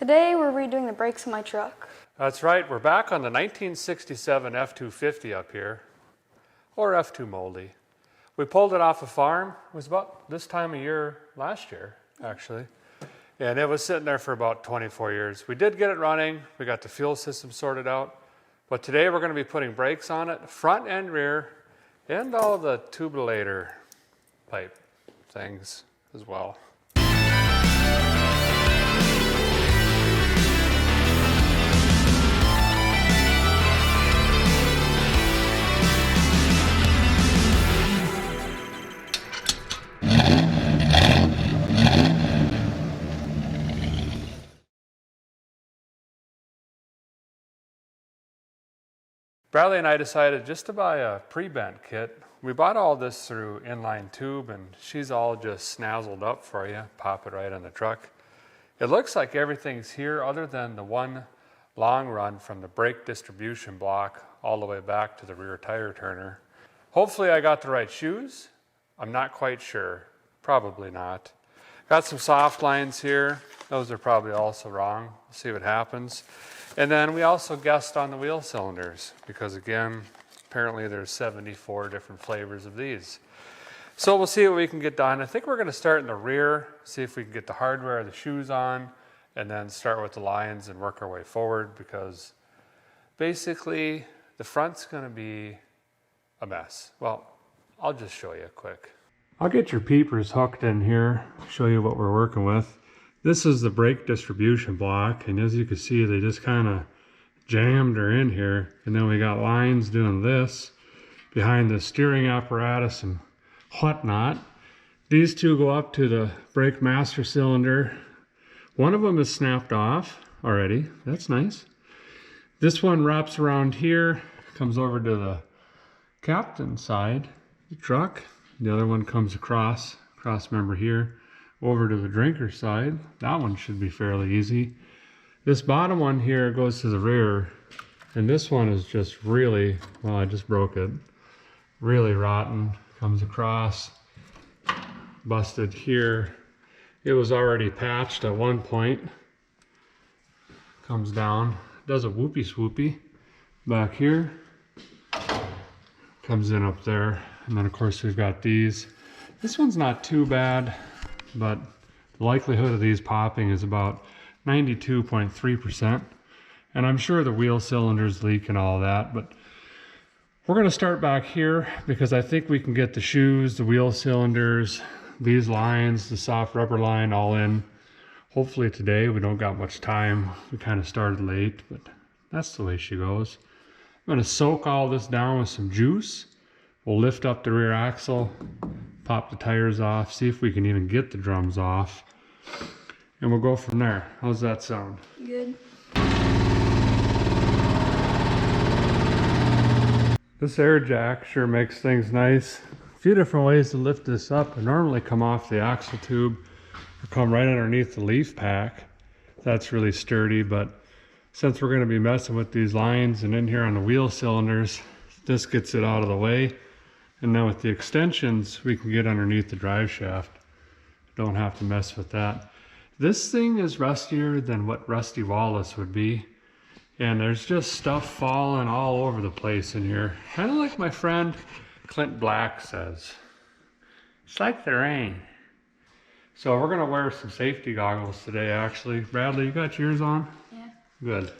Today we're redoing the brakes on my truck. That's right, we're back on the 1967 F250 up here, or F2 Moldy. We pulled it off a farm. It was about this time of year last year, actually. And it was sitting there for about 24 years. We did get it running. We got the fuel system sorted out. But today we're going to be putting brakes on it, front and rear, and all the tubulator pipe things as well. Bradley and I decided just to buy a pre-bent kit. We bought all this through Inline Tube, and she's all just snazzled up for you. Pop it right on the truck. It looks like everything's here other than the one long run from the brake distribution block all the way back to the rear tire turner. Hopefully I got the right shoes. I'm not quite sure. Probably not. Got some soft lines here. Those are probably also wrong. We'll see what happens. And then we also guessed on the wheel cylinders because, again, apparently there's 74 different flavors of these. So we'll see what we can get done. I think we're going to start in the rear, see if we can get the hardware, the shoes on, and then start with the lines and work our way forward because basically the front's going to be a mess. Well, I'll just show you quick. I'll get your peepers hooked in here, show you what we're working with. This is the brake distribution block, and as you can see, they just kind of jammed her in here. And then we got lines doing this behind the steering apparatus and whatnot. These two go up to the brake master cylinder. One of them is snapped off already. That's nice. This one wraps around here, comes over to the captain side of the truck. The other one comes across member here, over to the drinker side. That one should be fairly easy. This bottom one here goes to the rear, and this one is just really, well, I just broke it. Really rotten. Comes across, busted here. It was already patched at one point. Comes down, does a whoopie swoopie back here. Comes in up there, and then of course we've got these. This one's not too bad, but the likelihood of these popping is about 92.3%. And I'm sure the wheel cylinders leak and all that, but we're going to start back here because I think we can get the shoes, the wheel cylinders, these lines, the soft rubber line all in. Hopefully today. We don't got much time. We kind of started late, but that's the way she goes. I'm going to soak all this down with some juice. We'll lift up the rear axle, pop the tires off, see if we can even get the drums off, and we'll go from there. How's that sound? Good. This air jack sure makes things nice. A few different ways to lift this up. I normally come off the axle tube or come right underneath the leaf pack. That's really sturdy, but since we're going to be messing with these lines and in here on the wheel cylinders, this gets it out of the way. And then with the extensions, we can get underneath the drive shaft. Don't have to mess with that. This thing is rustier than what Rusty Wallace would be. And there's just stuff falling all over the place in here. Kind of like my friend Clint Black says. It's like the rain. So we're gonna wear some safety goggles today, actually. Bradley, you got yours on? Yeah. Good.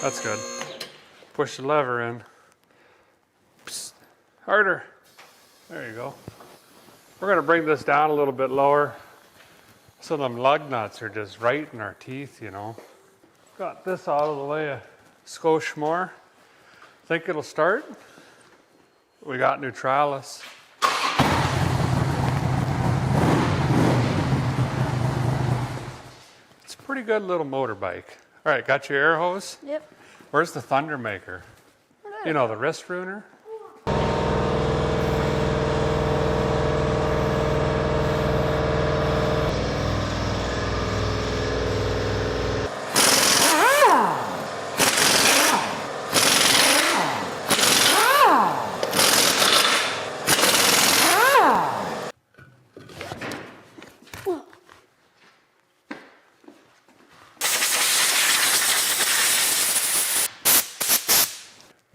That's good. Push the lever in. Psst. Harder. There you go. We're going to bring this down a little bit lower so them lug nuts are just right in our teeth, you know. Got this out of the way a skosh more. Think it'll start? We got neutralis. It's a pretty good little motorbike. All right, got your air hose? Yep. Where's the Thunder Maker? You know, the wrist ruiner?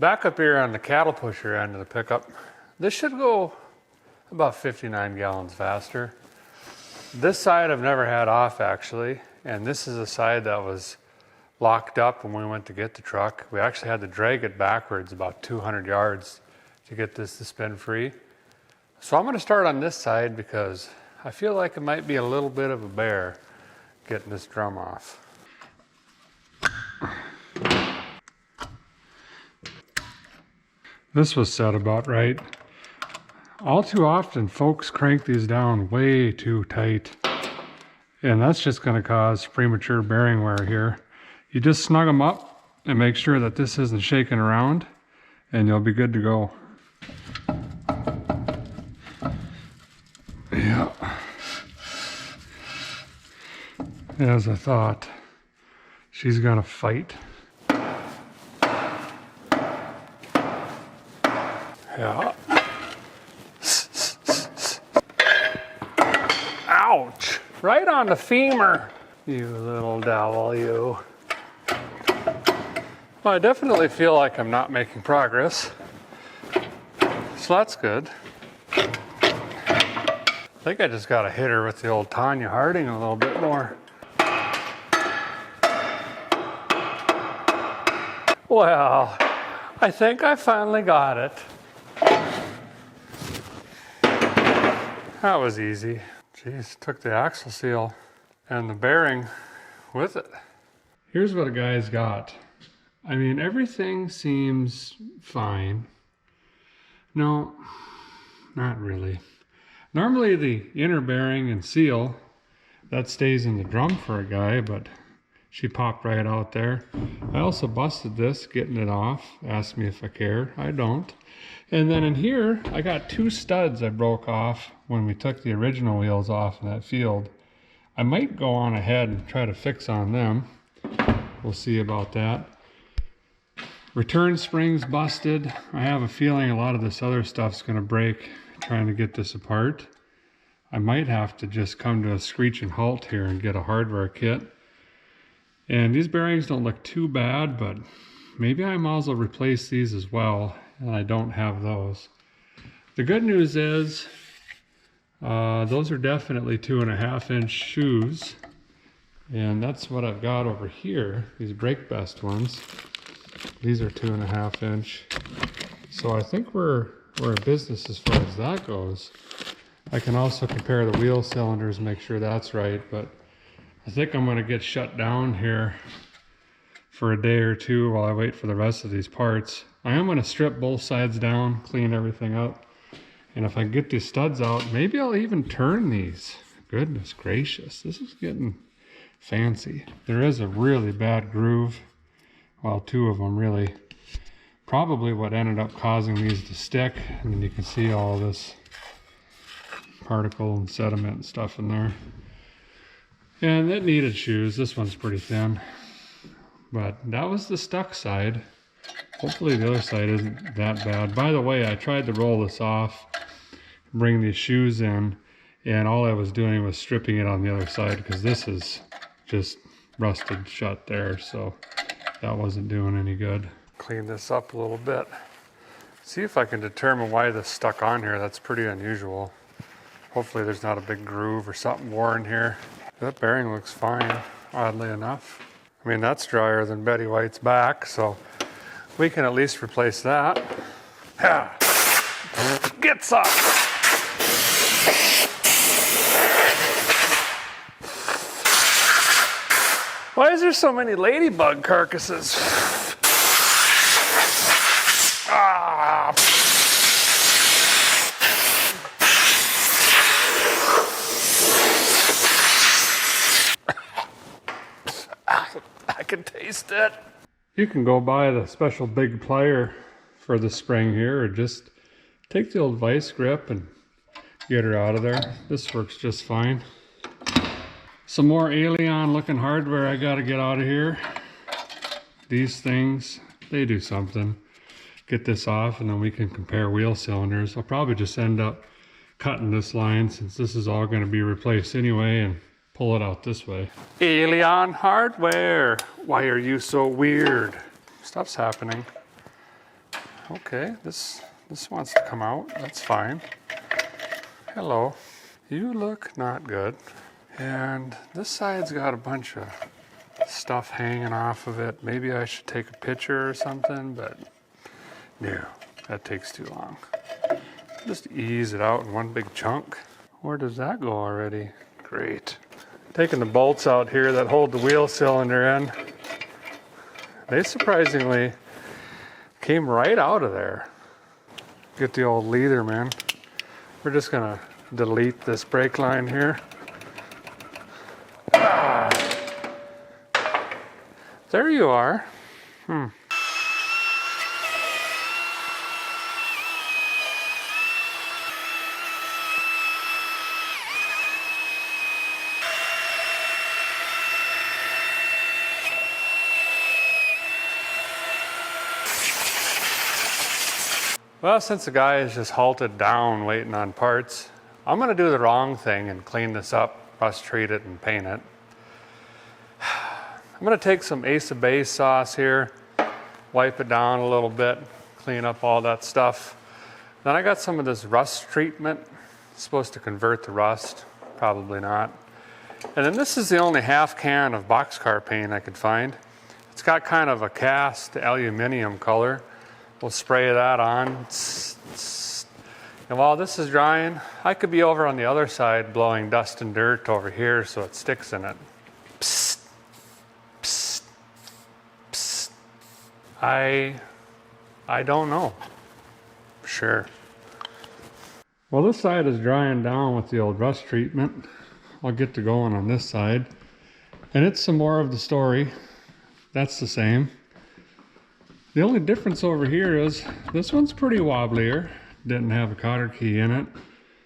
Back up here on the cattle pusher end of the pickup, this should go about 59 gallons faster. This side I've never had off actually, and this is a side that was locked up when we went to get the truck. We actually had to drag it backwards about 200 yards to get this to spin free. So I'm going to start on this side because I feel like it might be a little bit of a bear getting this drum off. This was set about right. All too often folks crank these down way too tight, and that's just going to cause premature bearing wear here. You just snug them up and make sure that this isn't shaking around and you'll be good to go. Yeah. As I thought, she's gonna fight. Yeah. Ouch! Right on the femur. You little devil, you. Well, I definitely feel like I'm not making progress. So that's good. I think I just gotta hit her with the old Tanya Harding a little bit more. Well, I think I finally got it. That was easy. Jeez, took the axle seal and the bearing with it. Here's what a guy's got. I mean, everything seems fine. No, not really. Normally the inner bearing and seal, that stays in the drum for a guy, but she popped right out there. I also busted this, getting it off. Asked me if I cared. I don't. And then in here, I got 2 studs I broke off when we took the original wheels off in that field. I might go on ahead and try to fix on them. We'll see about that. Return springs busted. I have a feeling a lot of this other stuff's gonna break trying to get this apart. I might have to just come to a screeching halt here and get a hardware kit. And these bearings don't look too bad, but maybe I might as well replace these as well, and I don't have those. The good news is those are definitely 2.5-inch shoes, and that's what I've got over here, these Brake Best ones. These are 2.5-inch. So I think we're in business as far as that goes. I can also compare the wheel cylinders, make sure that's right, but I think I'm gonna get shut down here for a day or two while I wait for the rest of these parts. I am gonna strip both sides down, clean everything up, and if I get these studs out, maybe I'll even turn these. Goodness gracious, this is getting fancy. There is a really bad groove, well, 2 of them really. Probably what ended up causing these to stick. I mean, you can see all this particle and sediment and stuff in there. And it needed shoes. This one's pretty thin. But that was the stuck side. Hopefully the other side isn't that bad. By the way, I tried to roll this off, bring these shoes in, and all I was doing was stripping it on the other side because this is just rusted shut there, so that wasn't doing any good. Clean this up a little bit. See if I can determine why this stuck on here. That's pretty unusual. Hopefully there's not a big groove or something worn here. That bearing looks fine, oddly enough. I mean, that's drier than Betty White's back, so we can at least replace that. Yeah. Get some! Why is there so many ladybug carcasses? Ah! I can taste it. You can go buy the special big plier for the spring here, or just take the old vice grip and get her out of there. This works just fine. Some more alien looking hardware I gotta get out of here. These things, they do something. Get this off and then we can compare wheel cylinders. I'll probably just end up cutting this line since this is all gonna be replaced anyway and pull it out this way. Alien hardware, why are you so weird? Stuff's happening. Okay, this wants to come out. That's fine. Hello. You look not good. And this side's got a bunch of stuff hanging off of it. Maybe I should take a picture or something, but no, that takes too long. Just ease it out in one big chunk. Where does that go already? Great. Taking the bolts out here that hold the wheel cylinder in. They surprisingly came right out of there. Get the old leader, man. We're just gonna delete this brake line here. Ah. There you are. Well, since the guy is just halted down waiting on parts, I'm gonna do the wrong thing and clean this up, rust treat it and paint it. I'm gonna take some Ace of Base sauce here, wipe it down a little bit, clean up all that stuff. Then I got some of this rust treatment. It's supposed to convert the rust, probably not. And then this is the only half can of boxcar paint I could find. It's got kind of a cast aluminum color. We'll spray that on. And while this is drying, I could be over on the other side blowing dust and dirt over here so it sticks in it. Psst, psst, psst. I don't know. Sure. Well, this side is drying down with the old rust treatment. I'll get to going on this side. And it's some more of the story. That's the same. The only difference over here is this one's pretty wobblier. Didn't have a cotter key in it.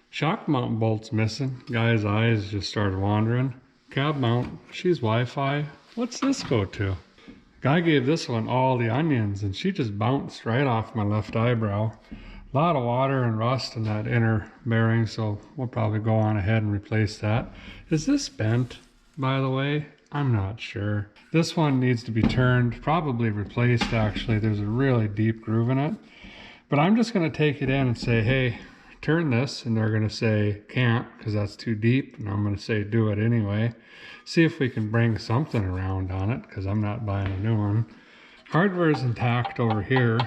Shock mount bolt's missing. Guy's eyes just started wandering. Cab mount, she's Wi-Fi. What's this go to? Guy gave this one all the onions and she just bounced right off my left eyebrow. A lot of water and rust in that inner bearing, so we'll probably go on ahead and replace that. Is this bent, by the way? I'm not sure. This one needs to be turned, probably replaced actually. There's a really deep groove in it. But I'm just gonna take it in and say, hey, turn this, and they're gonna say, can't, because that's too deep, and I'm gonna say, do it anyway. See if we can bring something around on it, because I'm not buying a new one. Hardware is intact over here,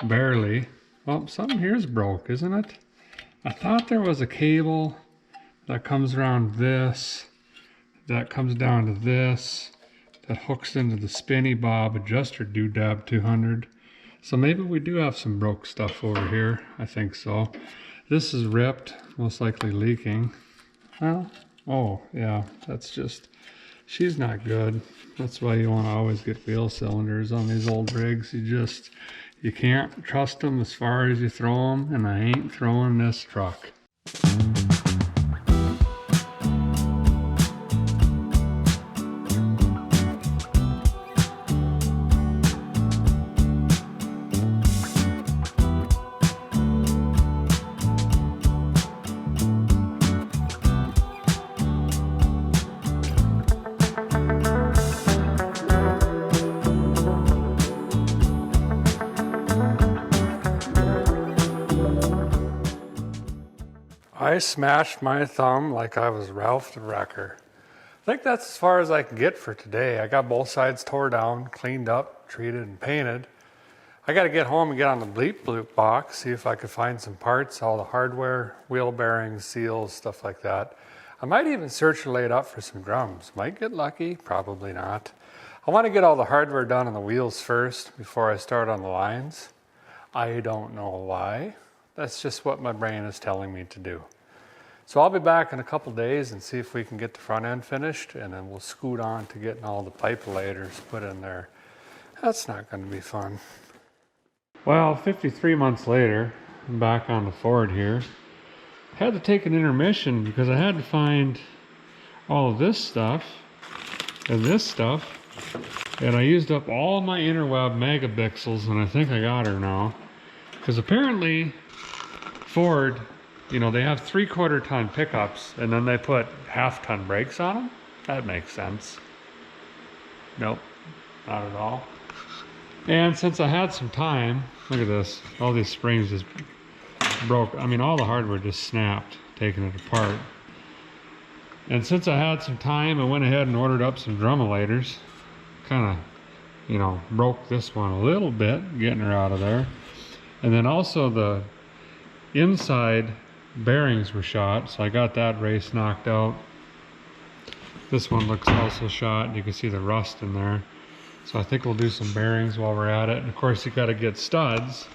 barely. Well, something here's broke, isn't it? I thought there was a cable that comes around this, that comes down to this, that hooks into the spinny bob adjuster doodad 200. So maybe we do have some broke stuff over here. I think so. This is ripped, most likely leaking. Well, oh yeah, that's just, she's not good. That's why you want to always get wheel cylinders on these old rigs. You can't trust them as far as you throw them, and I ain't throwing this truck. I smashed my thumb like I was Ralph the Wrecker. I think that's as far as I can get for today. I got both sides tore down, cleaned up, treated, and painted. I got to get home and get on the bleep bloop box, see if I could find some parts, all the hardware, wheel bearings, seals, stuff like that. I might even search or lay it up for some drums. Might get lucky, probably not. I want to get all the hardware done on the wheels first before I start on the lines. I don't know why. That's just what my brain is telling me to do. So I'll be back in a couple days and see if we can get the front end finished, and then we'll scoot on to getting all the pipe laters put in there. That's not going to be fun. Well, 53 months later, I'm back on the Ford here. Had to take an intermission because I had to find all of this stuff and this stuff, and I used up all my interweb megapixels, and I think I got her now. Because apparently Ford, you know, they have 3/4 ton pickups and then they put 1/2 ton brakes on them. That makes sense. Nope, not at all. And since I had some time, look at this, all these springs just broke. I mean, all the hardware just snapped, taking it apart. And since I had some time, I went ahead and ordered up some drumelators. Kind of, you know, broke this one a little bit, getting her out of there. And then also the inside bearings were shot, so I got that race knocked out. This one looks also shot. You can see the rust in there. So I think we'll do some bearings while we're at it. And of course, you got to get studs,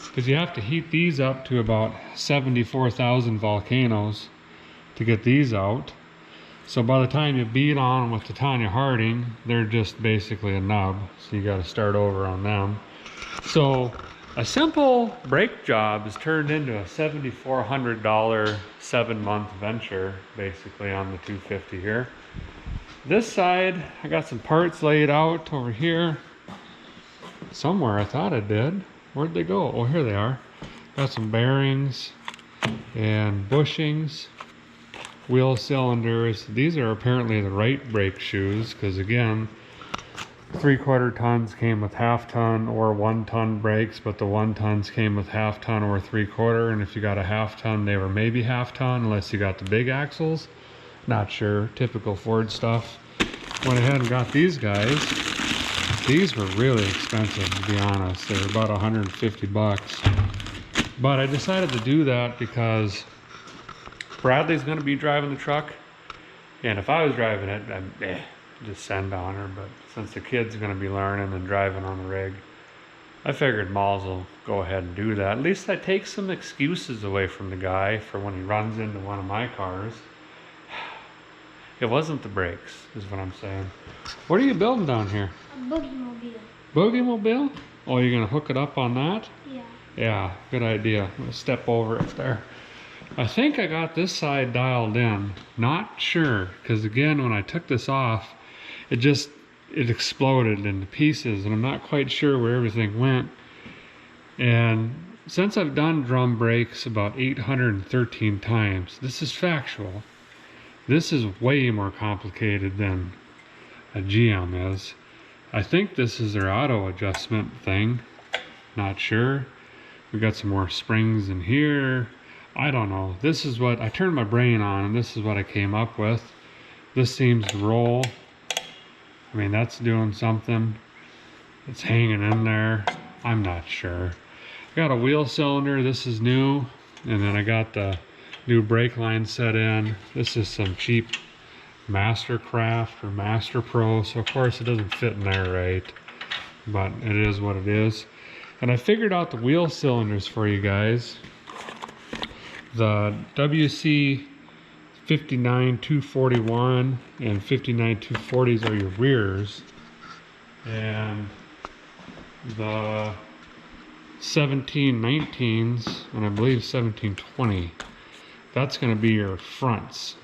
because you have to heat these up to about 74,000 volcanoes to get these out. So by the time you beat on them with Titania Harding, they're just basically a nub. So you got to start over on them. So a simple brake job has turned into a $7,400 7-month venture, basically, on the 250 here. This side, I got some parts laid out over here. Somewhere, I thought I did. Where'd they go? Oh, here they are. Got some bearings and bushings, wheel cylinders. These are apparently the right brake shoes, because again, 3/4 tons came with 1/2 ton or 1 ton brakes, but the 1 tons came with 1/2 ton or 3/4, and if you got a 1/2 ton, they were maybe 1/2 ton, unless you got the big axles. Not sure, typical Ford stuff. Went ahead and got these guys. These were really expensive, to be honest. They were about 150 bucks. But I decided to do that because Bradley's gonna be driving the truck, and if I was driving it, I'd just send on her, but since the kid's gonna be learning and driving on the rig, I figured Malls will go ahead and do that. At least I take some excuses away from the guy for when he runs into one of my cars. It wasn't the brakes, is what I'm saying. What are you building down here? A boogie mobile. Boogie mobile? Oh, you're gonna hook it up on that? Yeah. Yeah, good idea. I'm gonna step over it there. I think I got this side dialed in. Not sure, because again, when I took this off, it exploded into pieces, and I'm not quite sure where everything went. And since I've done drum brakes about 813 times, this is factual. This is way more complicated than a GM is. I think this is their auto adjustment thing. Not sure. We got some more springs in here. I don't know. This is what I turned my brain on, and this is what I came up with. This seems to roll. I mean, that's doing something. It's hanging in there. I'm not sure. I got a wheel cylinder. This is new. And then I got the new brake line set in. This is some cheap Mastercraft or Master Pro, so of course it doesn't fit in there right, but it is what it is. And I figured out the wheel cylinders for you guys. The WC 59-241 and 59-240s are your rears, and the 1719s and I believe 1720, that's going to be your fronts,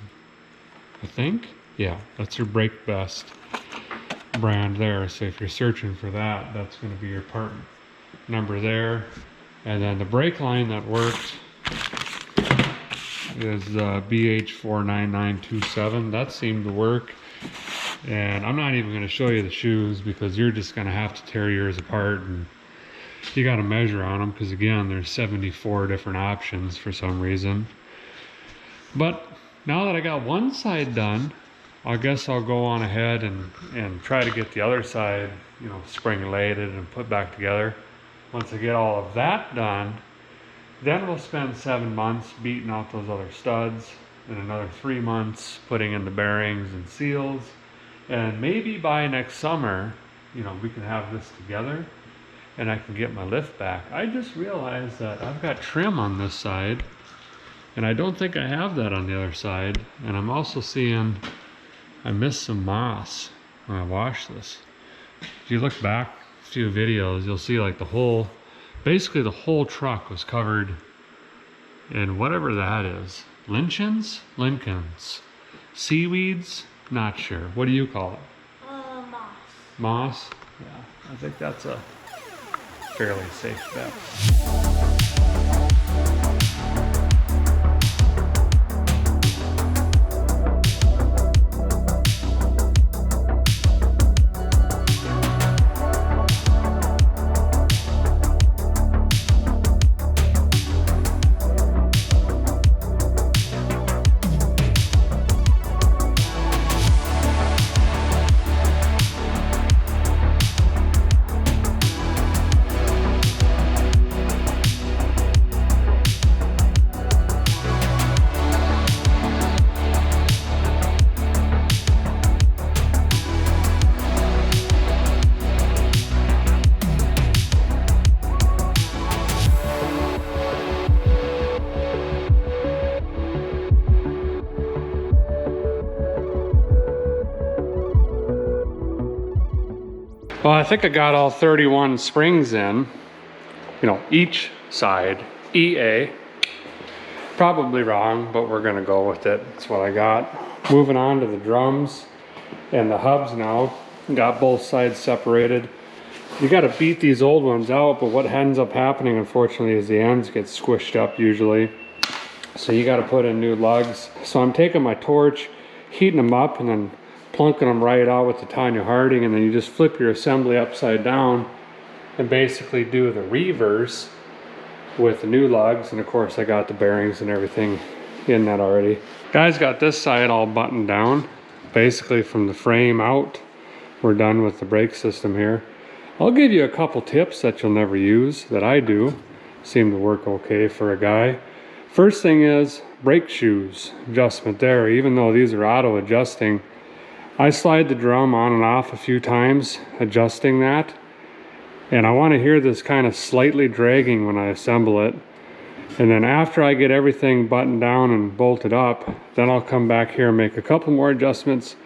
I think. Yeah, that's your Brake Best brand there. So if you're searching for that, that's going to be your part number there. And then the brake line that worked is BH49927. That seemed to work. And I'm not even going to show you the shoes, because you're just going to have to tear yours apart, and you got to measure on them, because again, there's 74 different options for some reason. But now that I got one side done, I guess I'll go on ahead and try to get the other side, you know, spring-lated and put back together. Once I get all of that done, then we'll spend 7 months beating out those other studs, and another 3 months putting in the bearings and seals. And maybe by next summer, you know, we can have this together and I can get my lift back. I just realized that I've got trim on this side, and I don't think I have that on the other side. And I'm also seeing I missed some moss when I washed this. If you look back a few videos, you'll see like basically the whole truck was covered in whatever that is. Lichens? Lichens. Seaweeds? Not sure. What do you call it? Moss. Moss? Yeah, I think that's a fairly safe bet. Well, I think I got all 31 springs in, you know, each side, EA. Probably wrong, but we're gonna go with it. That's what I got. Moving on to the drums and the hubs now. Got both sides separated. You gotta beat these old ones out, but what ends up happening, unfortunately, is the ends get squished up usually. So you gotta put in new lugs. So I'm taking my torch, heating them up, and then plunking them right out with the Tanya Harding, and then you just flip your assembly upside down and basically do the reverse with the new lugs. And of course I got the bearings and everything in that already. Guys, got this side all buttoned down. Basically from the frame out, we're done with the brake system here. I'll give you a couple tips that you'll never use that I do. Seem to work okay for a guy. First thing is brake shoes adjustment there. Even though these are auto adjusting, I slide the drum on and off a few times adjusting that. And I want to hear this kind of slightly dragging when I assemble it. And then after I get everything buttoned down and bolted up, then I'll come back here and make a couple more adjustments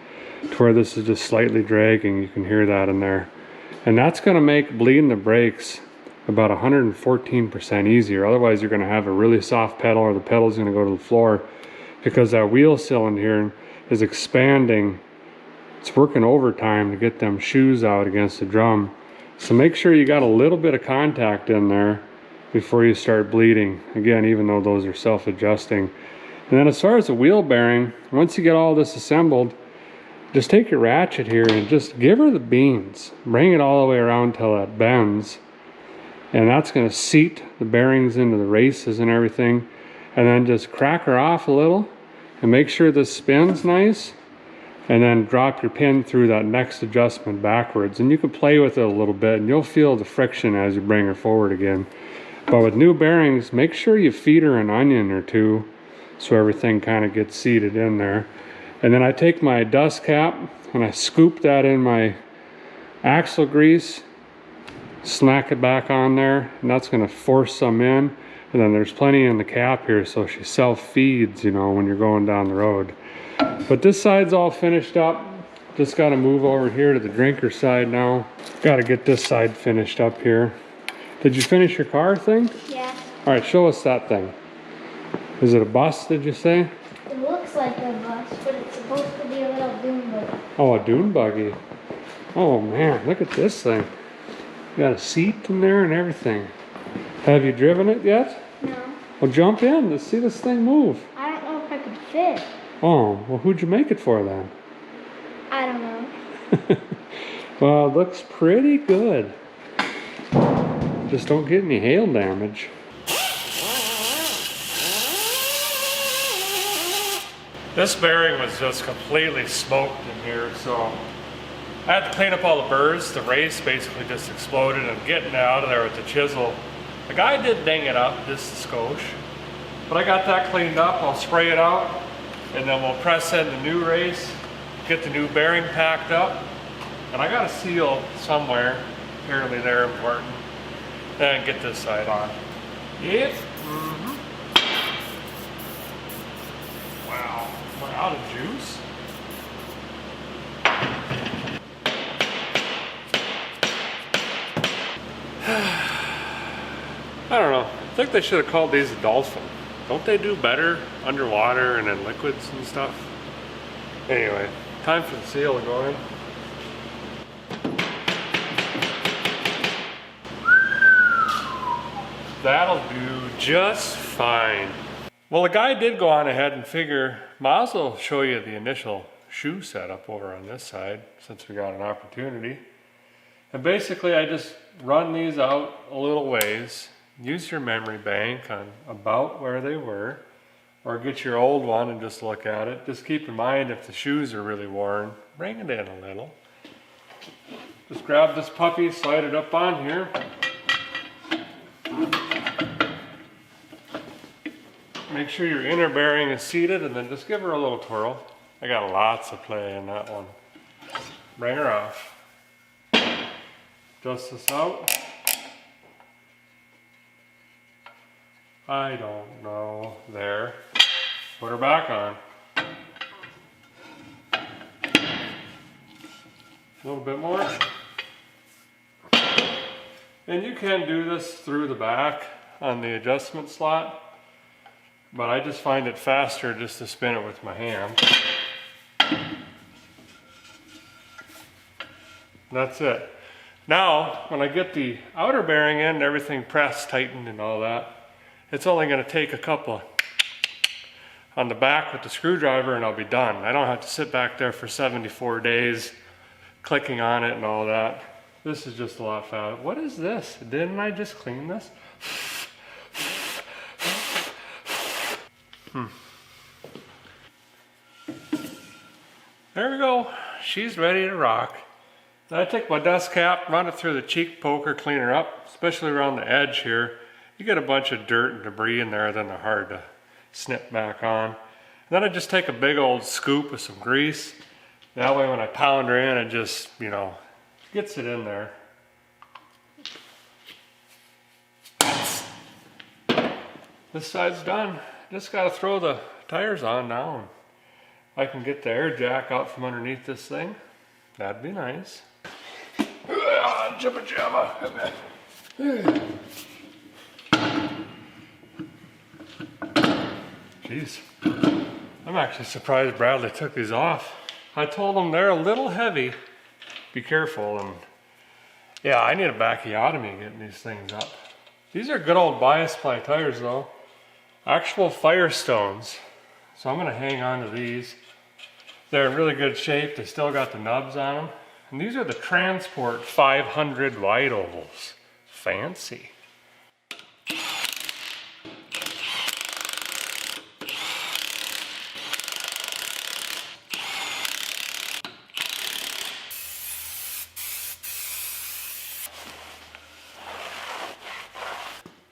to where this is just slightly dragging. You can hear that in there. And that's going to make bleeding the brakes about 114% easier. Otherwise you're going to have a really soft pedal, or the pedal's going to go to the floor, because that wheel cylinder here is expanding. It's working overtime to get them shoes out against the drum. So make sure you got a little bit of contact in there before you start bleeding. Again, even though those are self-adjusting. And then as far as the wheel bearing, once you get all this assembled, just take your ratchet here and just give her the beans. Bring it all the way around till it bends. And that's going to seat the bearings into the races and everything. And then just crack her off a little and make sure this spins nice. And then drop your pin through that next adjustment backwards. And you can play with it a little bit and you'll feel the friction as you bring her forward again. But with new bearings, make sure you feed her an onion or two so everything kind of gets seated in there. And then I take my dust cap and I scoop that in my axle grease, snack it back on there, and that's going to force some in. And then there's plenty in the cap here, so she self-feeds, you know, when you're going down the road. But this side's all finished up. Just got to move over here to the drinker side now. Got to get this side finished up here. Did you finish your car thing? Yeah. All right, show us that thing. Is it a bus, did you say? It looks like a bus, but it's supposed to be a little dune buggy. Oh, a dune buggy. Oh man, look at this thing. Got a seat in there and everything. Have you driven it yet? No. Well, jump in. Let's see this thing move. I don't know if I could fit. Oh, well, who'd you make it for then? I don't know. Well, it looks pretty good. Just don't get any hail damage. This bearing was just completely smoked in here, so I had to clean up all the burrs. The race basically just exploded, and getting it out of there with the chisel. The guy did ding it up just a skosh, but I got that cleaned up. I'll spray it out, and then we'll press in the new race, get the new bearing packed up, and I got a seal somewhere, apparently they're important, and get this side on. Yep. Wow, we're out of juice. I don't know. I think they should have called these a dolphin. Don't they do better underwater and in liquids and stuff? Anyway, time for the seal to go in. That'll do just fine. Well, the guy did go on ahead and figure, might as well show you the initial shoe setup over on this side since we got an opportunity. And basically I just run these out a little ways. Use your memory bank on about where they were, or get your old one and just look at it. Just keep in mind if the shoes are really worn, bring it in a little. Just grab this puppy, slide it up on here. Make sure your inner bearing is seated, and then just give her a little twirl. I got lots of play in that one. Bring her off. Adjust this out. I don't know. There. Put her back on. A little bit more. And you can do this through the back on the adjustment slot, but I just find it faster just to spin it with my hand. That's it. Now, when I get the outer bearing in and everything pressed, tightened and all that, it's only going to take a couple on the back with the screwdriver and I'll be done. I don't have to sit back there for 74 days clicking on it and all that. This is just a lot faster. What is this? Didn't I just clean this? There we go. She's ready to rock. Then I take my dust cap, run it through the cheek poker cleaner up, especially around the edge here. You get a bunch of dirt and debris in there, then they're hard to snip back on. And then I just take a big old scoop of some grease. That way when I pound her in, it just, you know, gets it in there. This side's done. Just got to throw the tires on now. And I can get the air jack out from underneath this thing. That'd be nice. Jibba jabba. Jeez. I'm actually surprised Bradley took these off. I told him they're a little heavy. Be careful. And yeah, I need a bacchiotomy getting these things up. These are good old bias ply tires though. Actual Firestones. So I'm gonna hang on to these. They're in really good shape. They still got the nubs on them. And these are the Transport 500 wide ovals. Fancy.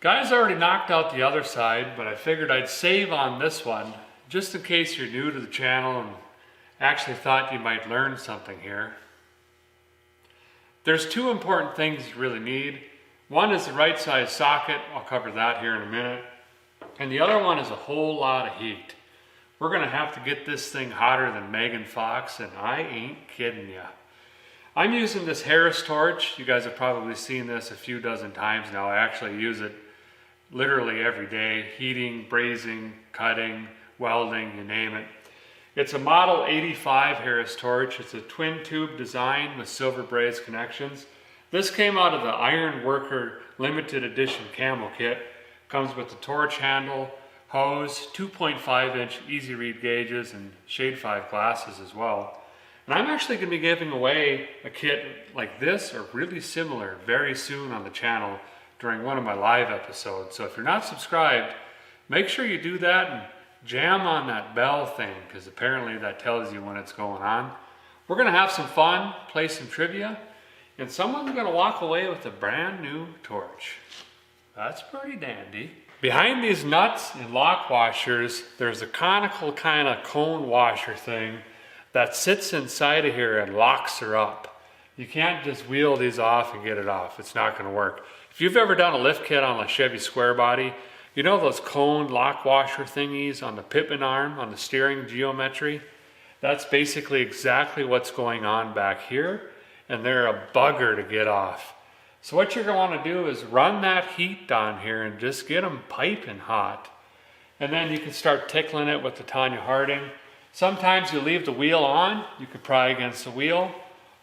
Guys already knocked out the other side, but I figured I'd save on this one just in case you're new to the channel and actually thought you might learn something here. There's two important things you really need. One is the right size socket. I'll cover that here in a minute. And the other one is a whole lot of heat. We're gonna have to get this thing hotter than Megan Fox, and I ain't kidding ya. I'm using this Harris torch. You guys have probably seen this a few dozen times now. I actually use it literally every day. Heating, brazing, cutting, welding, you name it. It's a Model 85 Harris torch. It's a twin tube design with silver braze connections. This came out of the Iron Worker limited edition camo kit. Comes with the torch handle, hose, 2.5 inch easy read gauges, and shade 5 glasses as well. And I'm actually going to be giving away a kit like this or really similar very soon on the channel during one of my live episodes. So if you're not subscribed, make sure you do that and jam on that bell thing, because apparently that tells you when it's going on. We're going to have some fun, play some trivia, and someone's going to walk away with a brand new torch. That's pretty dandy. Behind these nuts and lock washers, there's a conical kind of cone washer thing that sits inside of here and locks her up. You can't just wheel these off and get it off. It's not going to work. If you've ever done a lift kit on a Chevy Square Body, you know those cone lock washer thingies on the Pittman arm, on the steering geometry? That's basically exactly what's going on back here, and they're a bugger to get off. So what you're going to want to do is run that heat down here and just get them piping hot. And then you can start tickling it with the Tanya Harding. Sometimes you leave the wheel on, you could pry against the wheel,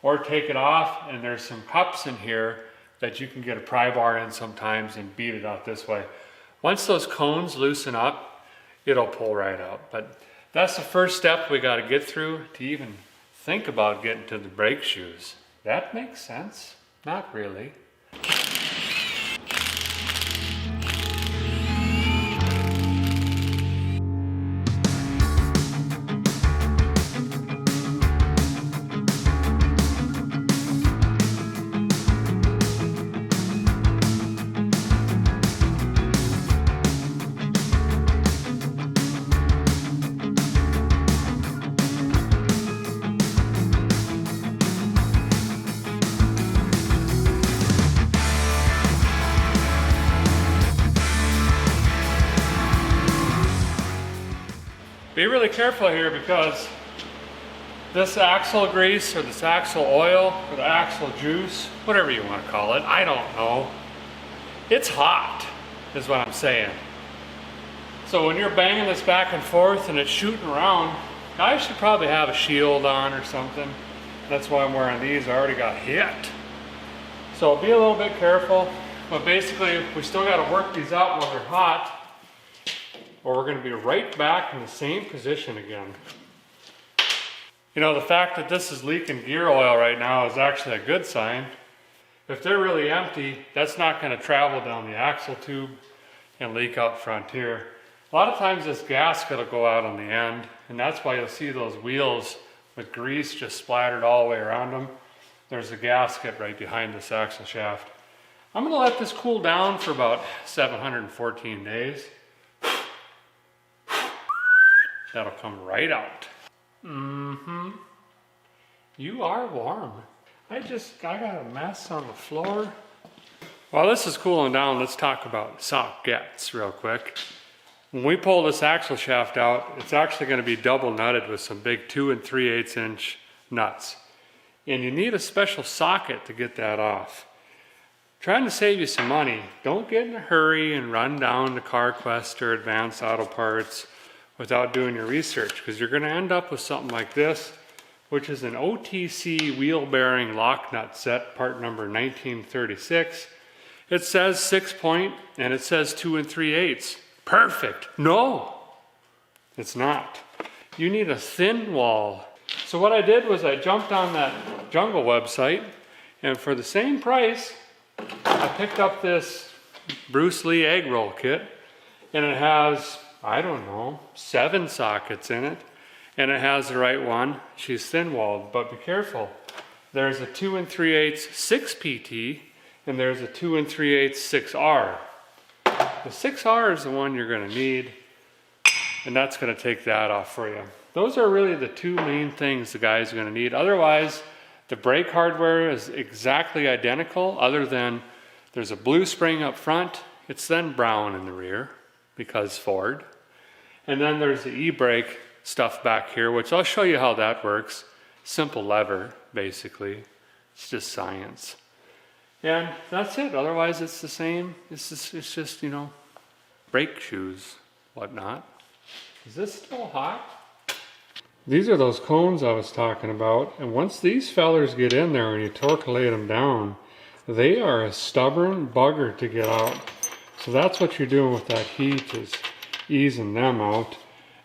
or take it off, and there's some cups in here that you can get a pry bar in sometimes and beat it out this way. Once those cones loosen up, it'll pull right out. But that's the first step we got to get through to even think about getting to the brake shoes. That makes sense? Not really. Be really careful here because This axle grease or this axle oil or the axle juice, whatever you want to call it, I don't know. It's hot, is what I'm saying. So when you're banging this back and forth and it's shooting around, guys should probably have a shield on or something. That's why I'm wearing these. I already got hit. So be a little bit careful. But basically, we still got to work these out while they're hot, or we're going to be right back in the same position again. You know, the fact that this is leaking gear oil right now is actually a good sign. If they're really empty, that's not going to travel down the axle tube and leak out front here. A lot of times this gasket will go out on the end, and that's why you'll see those wheels with grease just splattered all the way around them. There's a gasket right behind this axle shaft. I'm going to let this cool down for about 714 days. That'll come right out. You are warm. I got a mess on the floor. While this is cooling down, let's talk about sockets real quick. When we pull this axle shaft out, it's actually going to be double nutted with some big 2 3/8 inch nuts. And you need a special socket to get that off. Trying to save you some money, don't get in a hurry and run down to CarQuest or Advanced Auto Parts without doing your research, because you're going to end up with something like this, which is an OTC wheel bearing lock nut set, part number 1936. It says 6-point and it says 2 3/8. Perfect. No, it's not. You need a thin wall. So what I did was I jumped on that Jungle website, and for the same price, I picked up this Bruce Lee egg roll kit, and it has, I don't know, 7 sockets in it, and it has the right one. She's thin walled, but be careful. There's a 2 3/8 6PT, and there's a 2 3/8 6R. The 6R is the one you're going to need, and that's going to take that off for you. Those are really the 2 main things the guy's going to need. Otherwise, the brake hardware is exactly identical, other than there's a blue spring up front. It's then brown in the rear, because Ford. And then there's the e-brake stuff back here, which I'll show you how that works. Simple lever, basically. It's just science. And that's it. Otherwise, it's the same. It's just, you know, brake shoes, whatnot. Is this still hot? These are those cones I was talking about. And once these fellers get in there and you torquelate them down, they are a stubborn bugger to get out. So that's what you're doing with that heat, is easing them out.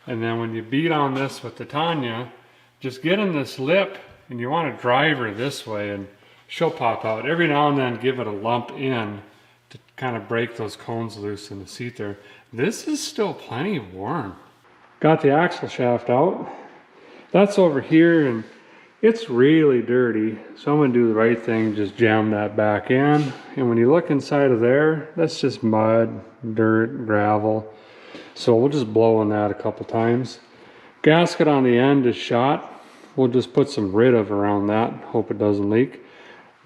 And then when you beat on this with the Tanya, just get in this lip and you want to drive her this way and she'll pop out. Every now and then give it a lump in to kind of break those cones loose in the seat there. This is still plenty warm. Got the axle shaft out. That's over here and it's really dirty. So I'm going to do the right thing, just jam that back in. And when you look inside of there, that's just mud, dirt, gravel. So we'll just blow on that a couple times. Gasket on the end is shot. We'll just put some Rid-Of around that, hope it doesn't leak.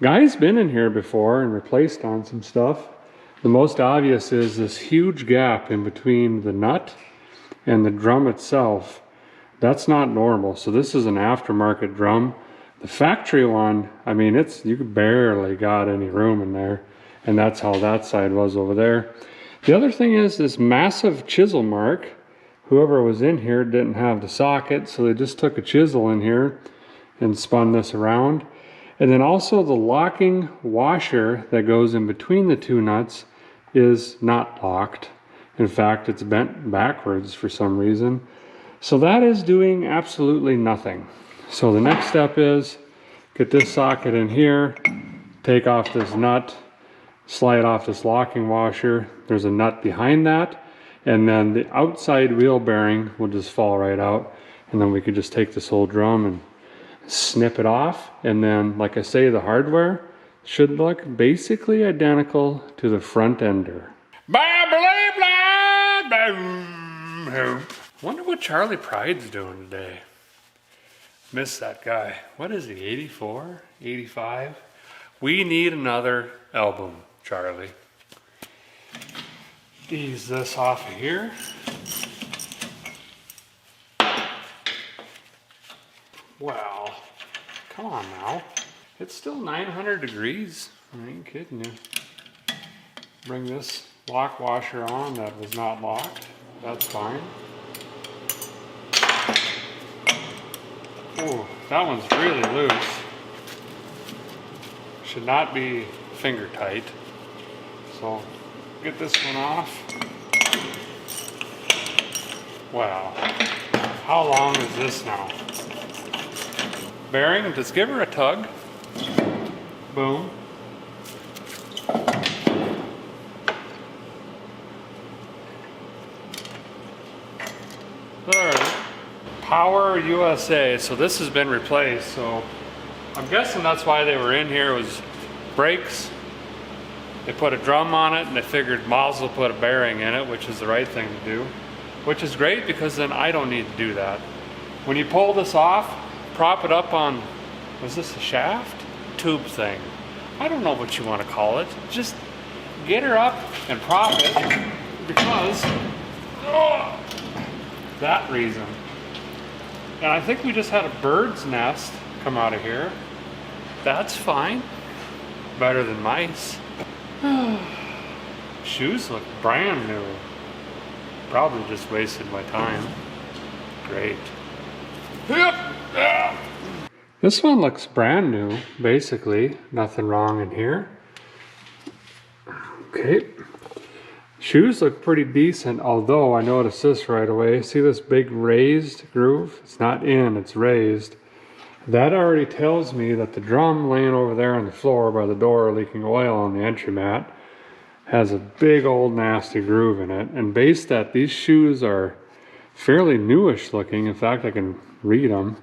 Guy's been in here before and replaced on some stuff. The most obvious is this huge gap in between the nut and the drum itself. That's not normal. So this is an aftermarket drum. The factory one, I mean, you barely got any room in there. And that's how that side was over there. The other thing is this massive chisel mark. Whoever was in here didn't have the socket, so they just took a chisel in here and spun this around. And then also the locking washer that goes in between the 2 nuts is not locked. In fact, it's bent backwards for some reason. So that is doing absolutely nothing. So the next step is get this socket in here, take off this nut, slide off this locking washer. There's a nut behind that, and then the outside wheel bearing will just fall right out. And then we could just take this whole drum and snip it off. And then, like I say, the hardware should look basically identical to the front ender. Wonder what Charlie Pride's doing today. Miss that guy. What is he, 84? 85? We need another album, Charlie. Ease this off of here. Well, come on now. It's still 900 degrees. I ain't kidding you. Bring this lock washer on that was not locked. That's fine. Oh, that one's really loose. Should not be finger tight. So get this one off. Wow. How long is this now? Bearing, just give her a tug. Boom. Alright. Power USA. So this has been replaced. So I'm guessing that's why they were in here, was brakes. They put a drum on it and they figured might as well put a bearing in it, which is the right thing to do. Which is great because then I don't need to do that. When you pull this off, prop it up on, was this a shaft? Tube thing. I don't know what you want to call it. Just get her up and prop it because that reason. And I think we just had a bird's nest come out of here. That's fine. Better than mice. Shoes look brand new. Probably just wasted my time. Great. This one looks brand new, basically. Nothing wrong in here. Okay. Shoes look pretty decent, although I noticed this right away. See this big raised groove? It's not in, it's raised. That already tells me that the drum laying over there on the floor by the door leaking oil on the entry mat has a big old nasty groove in it. And based that these shoes are fairly newish looking, in fact I can read them,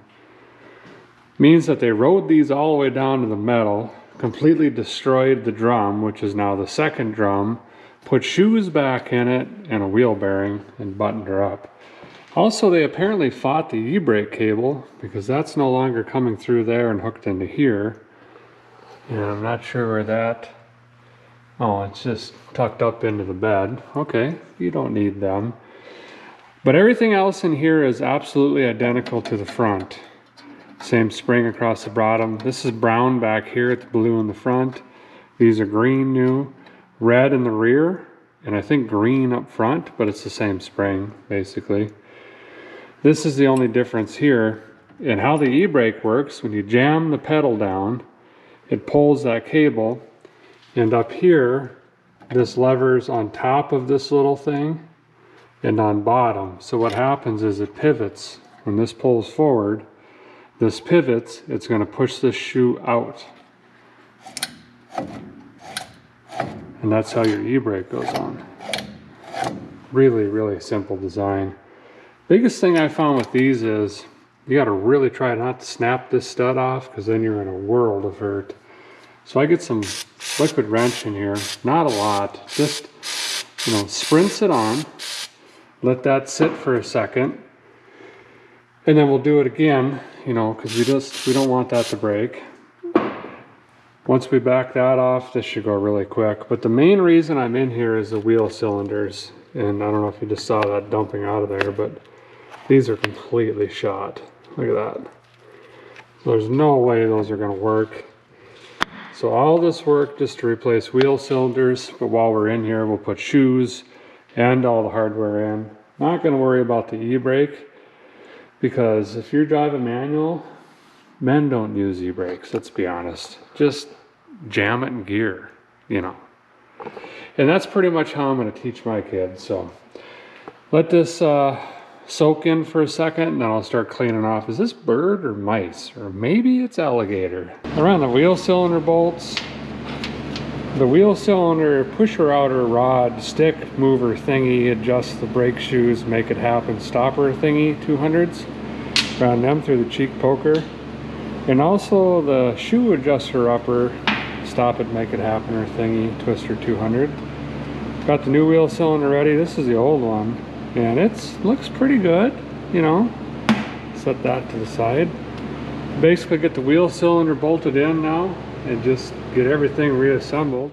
means that they rode these all the way down to the metal, completely destroyed the drum, which is now the second drum, put shoes back in it and a wheel bearing and buttoned her up. Also, they apparently fought the e-brake cable because that's no longer coming through there and hooked into here. And I'm not sure where that, oh, it's just tucked up into the bed. Okay, you don't need them. But everything else in here is absolutely identical to the front. Same spring across the bottom. This is brown back here at the blue in the front. These are green new, red in the rear, and I think green up front, but it's the same spring, basically. This is the only difference here. And how the e-brake works, when you jam the pedal down, it pulls that cable, and up here, this lever's on top of this little thing, and on bottom. So what happens is it pivots. When this pulls forward, this pivots, it's going to push this shoe out. And that's how your e-brake goes on. Really, really simple design. Biggest thing I found with these is you got to really try not to snap this stud off because then you're in a world of hurt. So I get some liquid wrench in here, not a lot, just, you know, sprints it on, let that sit for a second, and then we'll do it again, you know, because we don't want that to break. Once we back that off, this should go really quick. But the main reason I'm in here is the wheel cylinders. And I don't know if you just saw that dumping out of there, but these are completely shot. Look at that. So there's no way those are gonna work. So all this work just to replace wheel cylinders, but while we're in here, we'll put shoes and all the hardware in. Not gonna worry about the e-brake, because if you're driving manual, men don't use e-brakes, let's be honest. Just jam it in gear, you know. And that's pretty much how I'm going to teach my kids. So let this soak in for a second, and then I'll start cleaning off. Is this bird or mice? Or maybe it's alligator. Around the wheel cylinder bolts, the wheel cylinder pusher outer rod stick mover thingy adjusts the brake shoes, make it happen stopper thingy 200s. Around them through the cheek poker. And also the shoe adjuster upper stop it, make it happen or thingy twister 200. Got the new wheel cylinder ready. This is the old one, and it looks pretty good, you know. Set that to the side. Basically get the wheel cylinder bolted in now and just get everything reassembled.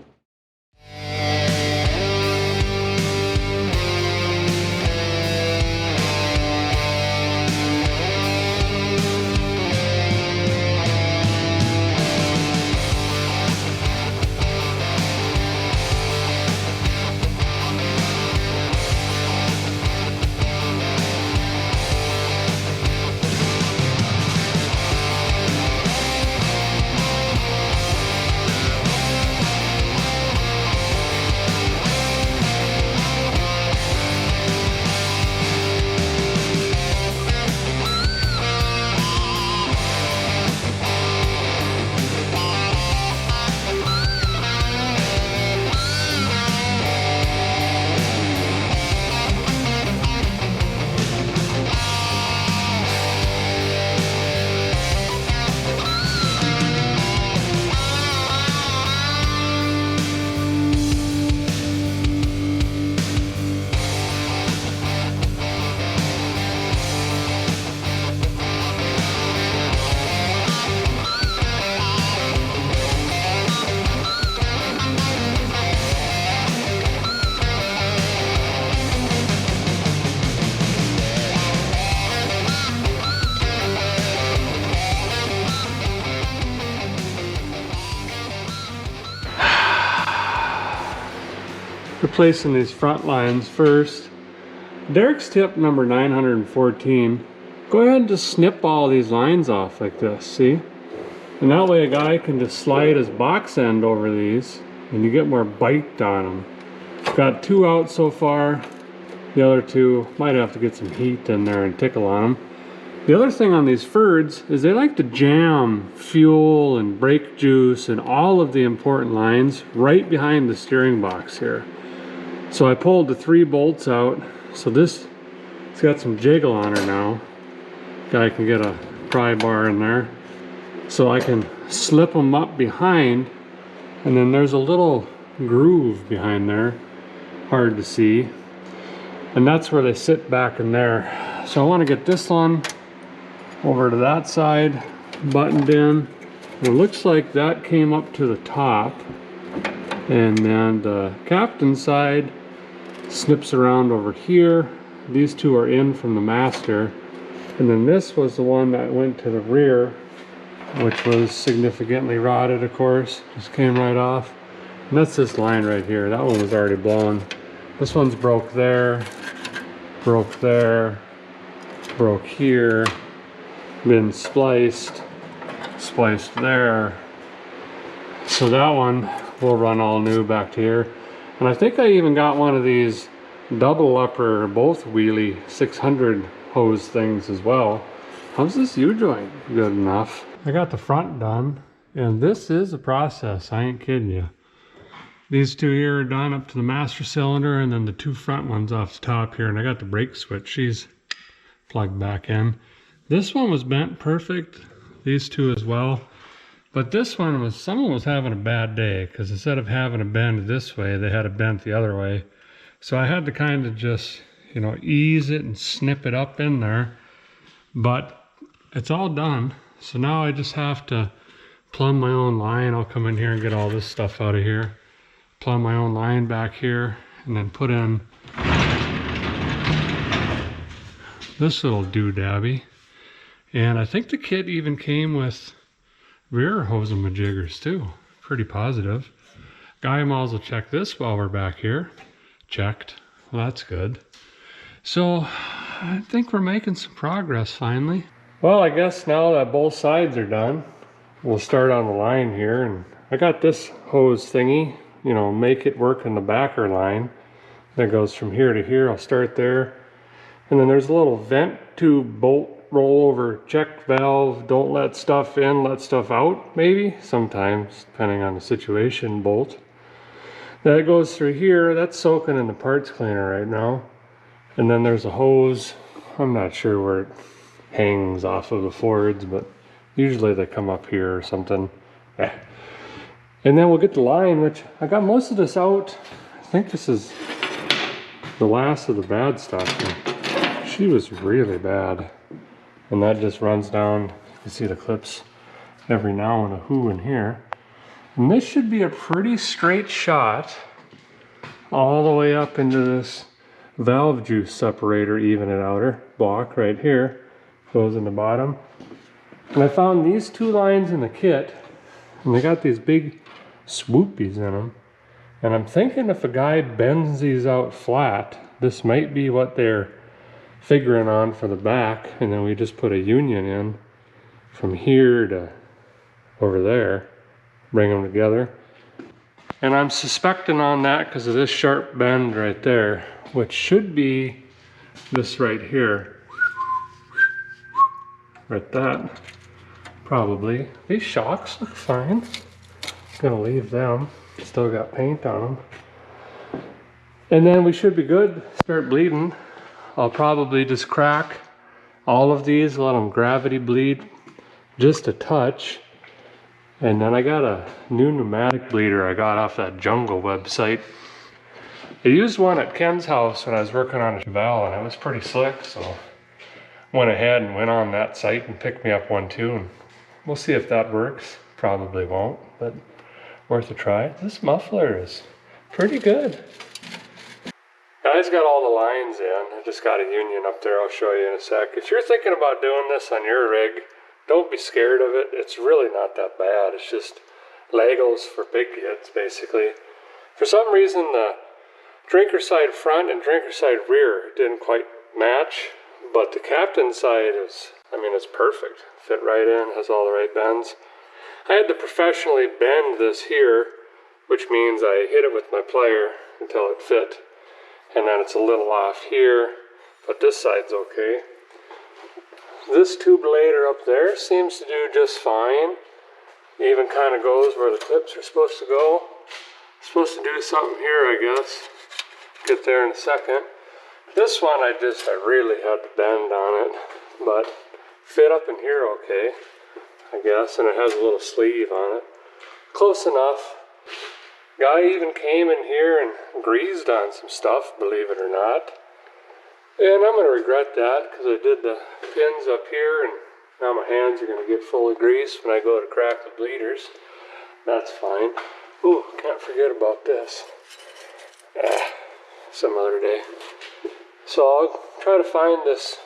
replacing these front lines first. Derek's tip number 914. Go ahead and just snip all these lines off like this, see? And that way a guy can just slide his box end over these and you get more bite on them. Got 2 out so far. The other 2 might have to get some heat in there and tickle on them. The other thing on these Fords is they like to jam fuel and brake juice and all of the important lines right behind the steering box here. So I pulled the 3 bolts out. So this, it's got some jiggle on her now. Guy can get a pry bar in there. So I can slip them up behind, and then there's a little groove behind there, hard to see. And that's where they sit back in there. So I want to get this one over to that side, buttoned in. It looks like that came up to the top. And then the captain's side snips around over here. These 2 are in from the master. And then this was the one that went to the rear, which was significantly rotted, of course. Just came right off. And that's this line right here. That one was already blown. This one's broke there, broke here, been spliced there. So that one will run all new back to here. And I think I even got one of these double upper, both wheelie 600 hose things as well. How's this U-joint? Good enough. I got the front done, and this is a process, I ain't kidding you. These 2 here are done up to the master cylinder, and then the 2 front ones off the top here, and I got the brake switch. She's plugged back in. This one was bent perfect, these 2 as well. But this one was, someone was having a bad day, because instead of having a bend this way, they had a bent the other way. So I had to kind of just, you know, ease it and snip it up in there. But it's all done. So now I just have to plumb my own line. I'll come in here and get all this stuff out of here. Plumb my own line back here, and then put in this little doodabby. And I think the kit even came with rear hose and majiggers too. Pretty positive. Guy Malls will check this while we're back here. Checked. Well, that's good. So I think we're making some progress finally. Well, I guess now that both sides are done, we'll start on the line here. And I got this hose thingy, you know, make it work in the backer line. That goes from here to here. I'll start there. And then there's a little vent tube bolt rollover check valve. Don't let stuff in, let stuff out, maybe. Sometimes, depending on the situation, bolt. That goes through here. That's soaking in the parts cleaner right now. And then there's a hose. I'm not sure where it hangs off of the Fords, but usually they come up here or something. And then we'll get the line, which I got most of this out. I think this is the last of the bad stuff. She was really bad. And that just runs down. You see the clips every now and a who in here. And this should be a pretty straight shot all the way up into this valve juice separator, even it outer block right here. Goes in the bottom. And I found these 2 lines in the kit, and they got these big swoopies in them. And I'm thinking if a guy bends these out flat, this might be what they're figuring on for the back, and then we just put a union in from here to over there, bring them together. And I'm suspecting on that because of this sharp bend right there, which should be this right here. Right that, probably. These shocks look fine. Gonna leave them, still got paint on them. And then we should be good, start bleeding. I'll probably just crack all of these, let them gravity bleed just a touch. And then I got a new pneumatic bleeder I got off that Jungle website. I used one at Ken's house when I was working on a Chevelle, and it was pretty slick, so went ahead and went on that site and picked me up one too, and we'll see if that works. Probably won't, but worth a try. This muffler is pretty good. Guys, got all the lines in. I just got a union up there. I'll show you in a sec. If you're thinking about doing this on your rig, don't be scared of it. It's really not that bad. It's just Legos for big kids, basically. For some reason, the drinker side front and drinker side rear didn't quite match, but the captain side is, I mean, it's perfect. Fit right in, has all the right bends. I had to professionally bend this here, which means I hit it with my plier until it fit. And then it's a little off here, but this side's okay. This tube later up there seems to do just fine. Even kind of goes where the clips are supposed to go. Supposed to do something here, I guess. Get there in a second. This one I really had to bend on it, but fit up in here okay, I guess, and it has a little sleeve on it. Close enough. Guy even came in here and greased on some stuff, believe it or not. And I'm going to regret that because I did the pins up here and now my hands are going to get full of grease when I go to crack the bleeders. That's fine. Ooh, can't forget about this. Some other day. So I'll try to find this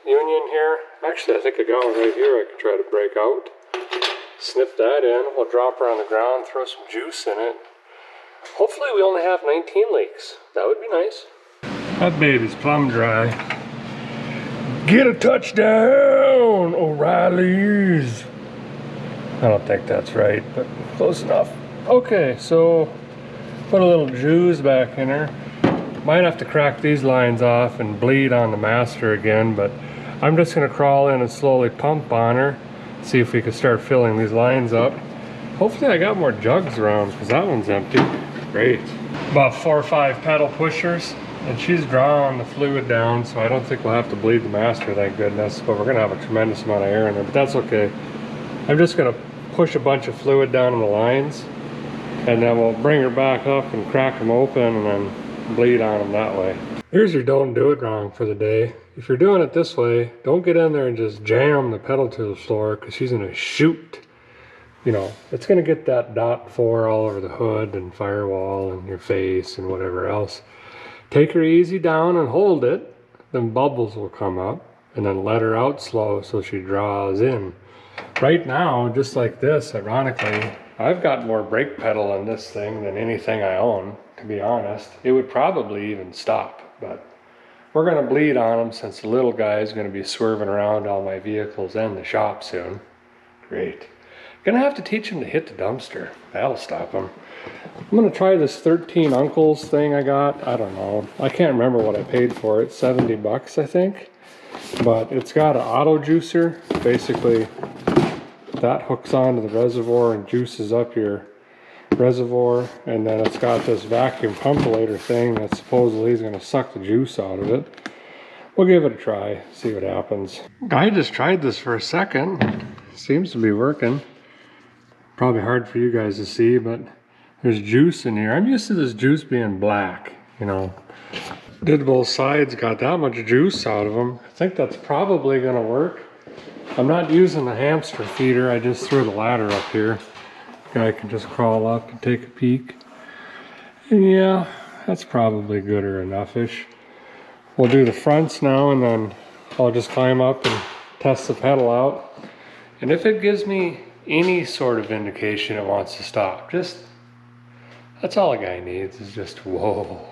union here. Actually, I think I got one right here I can try to break out. Snip that in. We'll drop her on the ground, throw some juice in it. Hopefully we only have 19 leaks. That would be nice. That baby's plumb dry. Get a touchdown, O'Reilly's. I don't think that's right, but close enough. Okay, so put a little juice back in her. Might have to crack these lines off and bleed on the master again, but I'm just gonna crawl in and slowly pump on her, see if we can start filling these lines up. Hopefully I got more jugs around because that one's empty. Great. About 4 or 5 pedal pushers, and she's drawing the fluid down, so I don't think we'll have to bleed the master, thank goodness, but we're gonna have a tremendous amount of air in there, but that's okay. I'm just gonna push a bunch of fluid down in the lines, and then we'll bring her back up and crack them open and then bleed on them that way. Here's your don't do it wrong for the day. If you're doing it this way, don't get in there and just jam the pedal to the floor because she's gonna shoot. You know, it's gonna get that .4 all over the hood and firewall and your face and whatever else. Take her easy down and hold it, then bubbles will come up, and then let her out slow so she draws in. Right now, just like this, ironically, I've got more brake pedal in this thing than anything I own, to be honest. It would probably even stop, but we're gonna bleed on them since the little guy is gonna be swerving around all my vehicles and the shop soon. Great. Gonna have to teach him to hit the dumpster. That'll stop him. I'm gonna try this 13 Uncles thing I got. I don't know. I can't remember what I paid for it. 70 bucks, I think. But it's got an auto juicer. Basically, that hooks onto the reservoir and juices up your reservoir. And then it's got this vacuum pumpulator thing that supposedly is gonna suck the juice out of it. We'll give it a try, see what happens. I just tried this for a second. Seems to be working. Probably hard for you guys to see, but there's juice in here. I'm used to this juice being black, you know. Did both sides, got that much juice out of them. I think that's probably gonna work. I'm not using the hamster feeder, I just threw the ladder up here. Guy can just crawl up and take a peek. And yeah, that's probably good or enough-ish. We'll do the fronts now and then I'll just climb up and test the pedal out. And if it gives me any sort of indication it wants to stop, that's all a guy needs, is just whoa.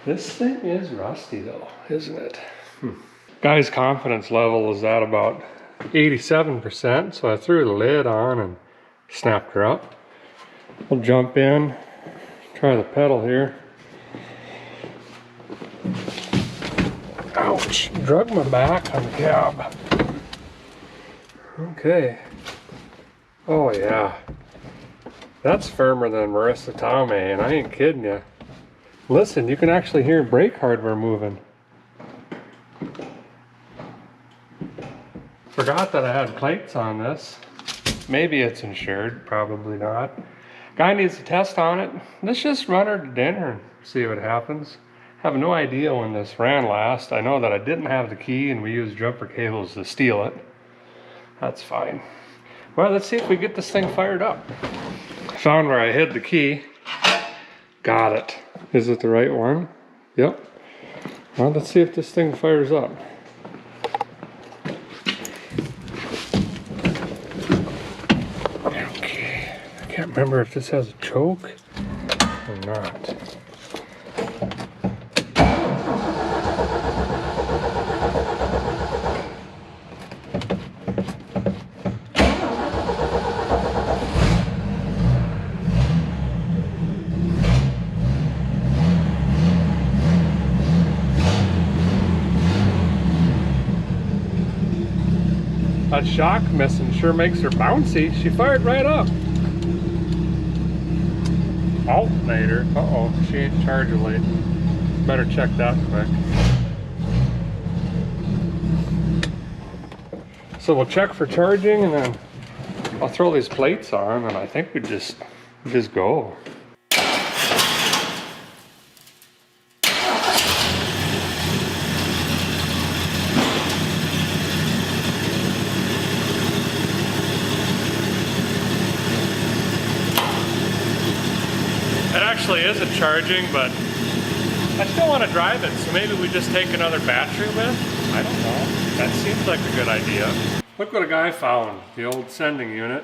This thing is rusty though, isn't it? Guy's confidence level is at about 87%, so I threw the lid on and snapped her up. We'll jump in, try the pedal here. Ouch, drug my back on the cab. Okay. Oh yeah. That's firmer than Marissa Tomei, and I ain't kidding you. Listen, you can actually hear brake hardware moving. Forgot that I had plates on this. Maybe it's insured, probably not. Guy needs a test on it. Let's just run her to dinner and see what happens. Have no idea when this ran last. I know that I didn't have the key and we used jumper cables to steal it. That's fine. Well, let's see if we get this thing fired up. Found where I hid the key. Got it. Is it the right one? Yep. Well, let's see if this thing fires up. Okay. I can't remember if this has a choke or not. that shock missing sure makes her bouncy. She fired right up. Alternator. Uh-oh, she ain't charging. Better check that quick. So we'll check for charging, and then I'll throw these plates on, and I think we just go. It actually isn't charging, but I still want to drive it, so maybe we just take another battery with? I don't know. That seems like a good idea. Look what a guy found, the old sending unit.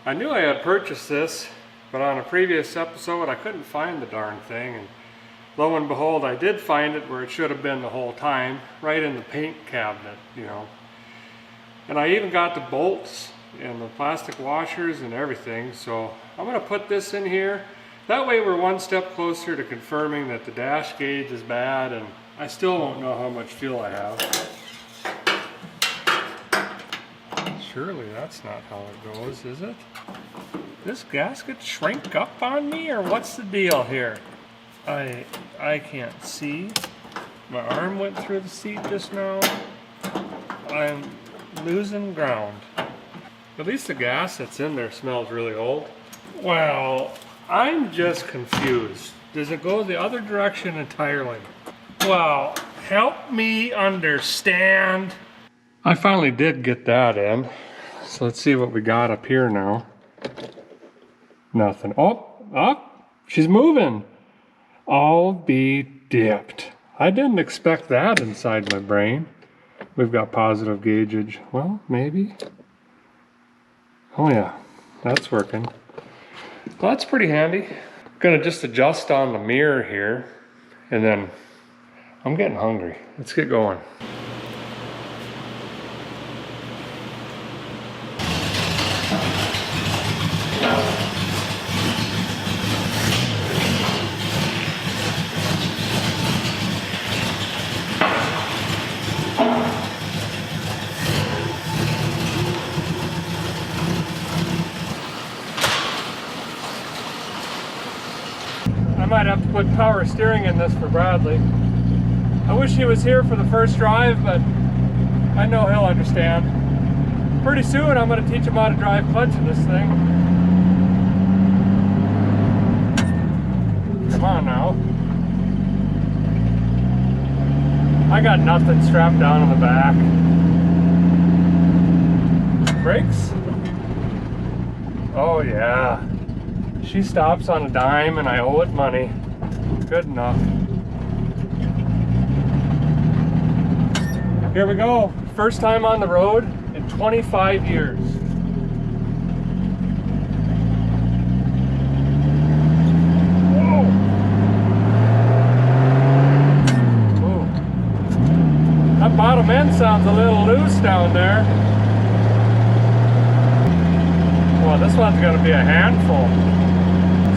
I knew I had purchased this, but on a previous episode I couldn't find the darn thing, and lo and behold I did find it where it should have been the whole time, right in the paint cabinet, you know. And I even got the bolts and the plastic washers and everything, so I'm going to put this in here. That way we're one step closer to confirming that the dash gauge is bad, and I still won't know how much fuel I have. Surely that's not how it goes, is it? This gasket shrink up on me, or what's the deal here? I can't see. My arm went through the seat just now. I'm losing ground. At least the gas that's in there smells really old. Well, I'm just confused. Does it go the other direction entirely? Well, help me understand. I finally did get that in. So let's see what we got up here now. Nothing. Oh, she's moving. I'll be dipped. I didn't expect that inside my brain. We've got positive gaugeage. Well, maybe. Oh yeah, that's working. Well, that's pretty handy. Gonna just adjust on the mirror here, and then I'm getting hungry. Let's get going. I might have to put power steering in this for Bradley. I wish he was here for the first drive, but I know he'll understand. Pretty soon I'm going to teach him how to drive clutch in this thing. Come on now. I got nothing strapped down on the back. Brakes? Oh yeah. She stops on a dime and I owe it money. Good enough. Here we go. First time on the road in 25 years. Whoa. Ooh. That bottom end sounds a little loose down there. Well, this one's going to be a handful.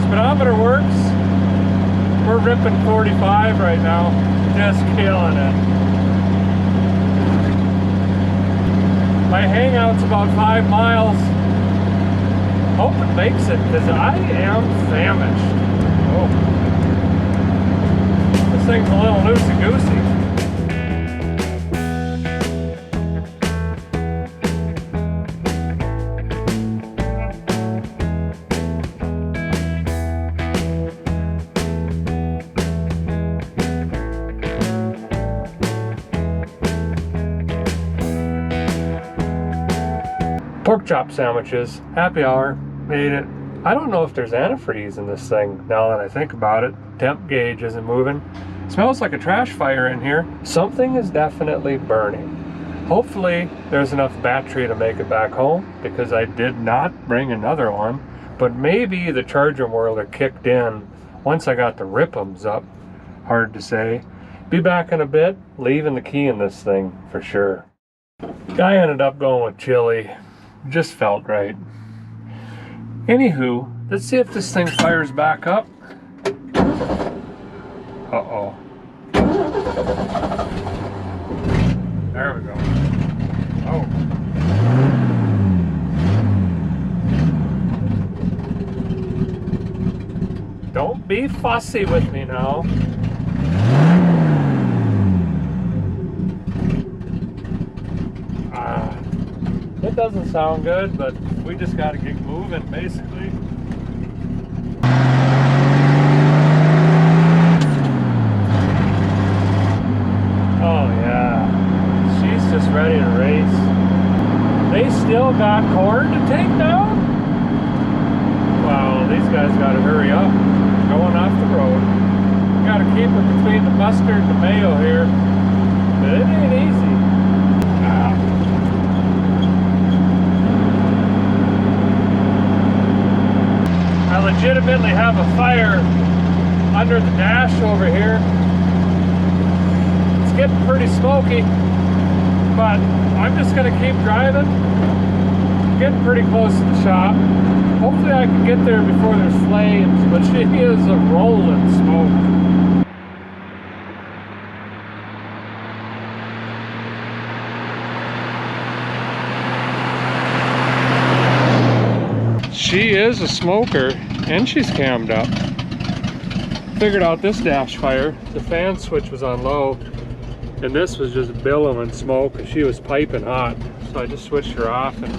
Speedometer works. We're ripping 45 right now. Just killing it. My hangout's about 5 miles. Hope it makes it, because I am famished. Oh. This thing's a little loosey-goosey. Pork chop sandwiches, happy hour, made it. I don't know if there's antifreeze in this thing now that I think about it. Temp gauge isn't moving. Smells like a trash fire in here. Something is definitely burning. Hopefully there's enough battery to make it back home, because I did not bring another one. But maybe the charger whirler kicked in once I got the rip'ems up. Hard to say. Be back in a bit, leaving the key in this thing for sure. Guy ended up going with chili. Just felt right. Anywho, let's see if this thing fires back up. Uh-oh. There we go. Oh. be fussy with me now. It doesn't sound good, but we just got to get moving, basically. Oh yeah, she's just ready to race. They still got corn to take down? Wow, these guys got to hurry up. Going off the road. Got to keep it between the mustard and the mayo here, but it ain't easy. I legitimately have a fire under the dash over here. It's getting pretty smoky, but I'm just gonna keep driving. Getting pretty close to the shop. Hopefully I can get there before there's flames, but she is a rolling smoke. She is a smoker, and she's cammed up. Figured out this dash fire. The fan switch was on low, and this was just billowing smoke, and she was piping hot. So I just switched her off, and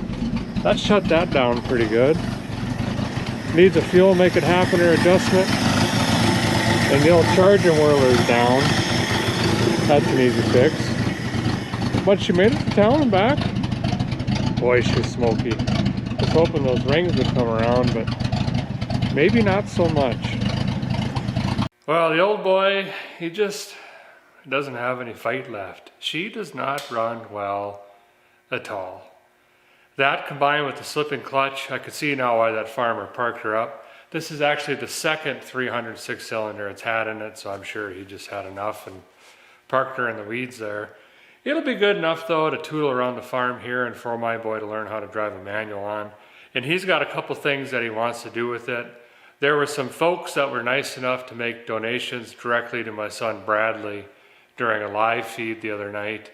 that shut that down pretty good. Needs a fuel make it happen or adjustment, and the old charging whirler's down. That's an easy fix. But she made it to town and back. Boy, she's smoky. I was hoping those rings would come around, but maybe not so much. Well, the old boy, he just doesn't have any fight left. She does not run well at all. That combined with the slipping clutch, I could see now why that farmer parked her up. This is actually the second 306 cylinder it's had in it, so I'm sure he just had enough and parked her in the weeds there. It'll be good enough though to tootle around the farm here and for my boy to learn how to drive a manual on. And he's got a couple things that he wants to do with it. There were some folks that were nice enough to make donations directly to my son Bradley during a live feed the other night.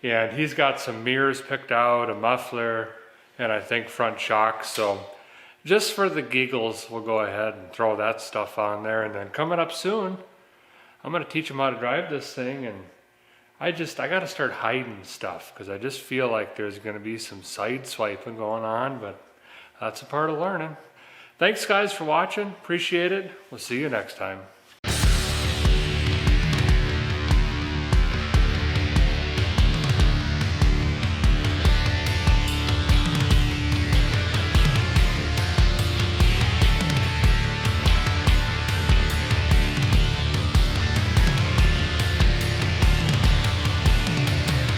And he's got some mirrors picked out, a muffler, and I think front shocks. So just for the giggles, we'll go ahead and throw that stuff on there. And then coming up soon, I'm gonna teach him how to drive this thing, and I gotta start hiding stuff because I just feel like there's gonna be some side swiping going on, but that's a part of learning. Thanks guys for watching, appreciate it. We'll see you next time.